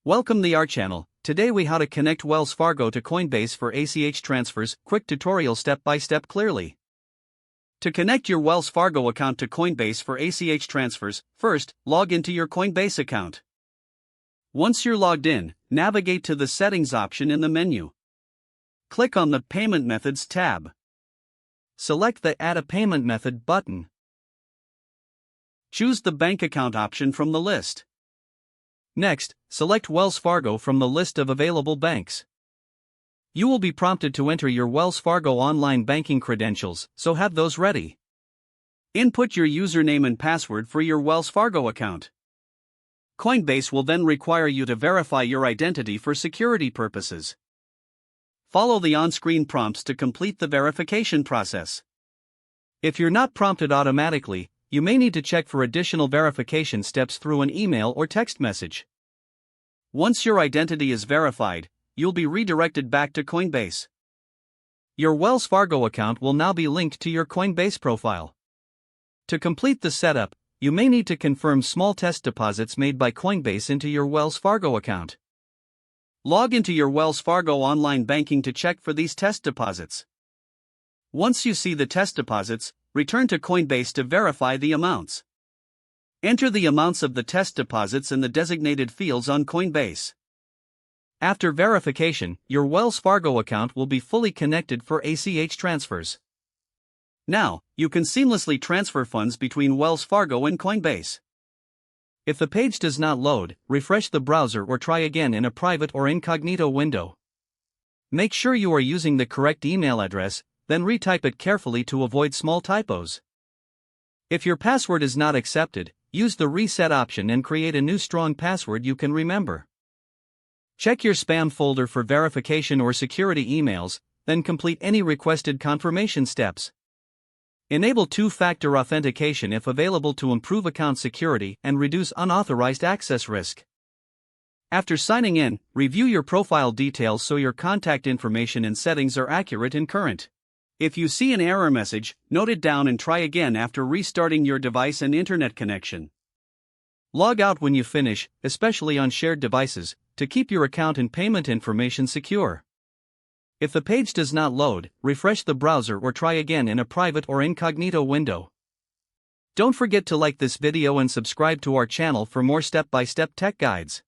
Welcome to our channel. Today we how to connect Wells Fargo to Coinbase for ACH transfers. Quick tutorial step by step clearly. To connect your Wells Fargo account to Coinbase for ACH transfers, first, log into your Coinbase account. Once you're logged in, navigate to the Settings option in the menu. Click on the Payment Methods tab. Select the Add a Payment Method button. Choose the bank account option from the list. Next, select Wells Fargo from the list of available banks. You will be prompted to enter your Wells Fargo online banking credentials, so have those ready. Input your username and password for your Wells Fargo account. Coinbase will then require you to verify your identity for security purposes. Follow the on-screen prompts to complete the verification process. If you're not prompted automatically, you may need to check for additional verification steps through an email or text message. Once your identity is verified, you'll be redirected back to Coinbase. Your Wells Fargo account will now be linked to your Coinbase profile. To complete the setup, you may need to confirm small test deposits made by Coinbase into your Wells Fargo account. Log into your Wells Fargo online banking to check for these test deposits. Once you see the test deposits, return to Coinbase to verify the amounts. Enter the amounts of the test deposits in the designated fields on Coinbase. After verification, your Wells Fargo account will be fully connected for ACH transfers. Now, you can seamlessly transfer funds between Wells Fargo and Coinbase. If the page does not load, refresh the browser or try again in a private or incognito window. Make sure you are using the correct email address, then retype it carefully to avoid small typos. If your password is not accepted, use the reset option and create a new strong password you can remember. Check your spam folder for verification or security emails, then complete any requested confirmation steps. Enable two-factor authentication if available to improve account security and reduce unauthorized access risk. After signing in, review your profile details so your contact information and settings are accurate and current. If you see an error message, note it down and try again after restarting your device and internet connection. Log out when you finish, especially on shared devices, to keep your account and payment information secure. If the page does not load, refresh the browser or try again in a private or incognito window. Don't forget to like this video and subscribe to our channel for more step-by-step tech guides.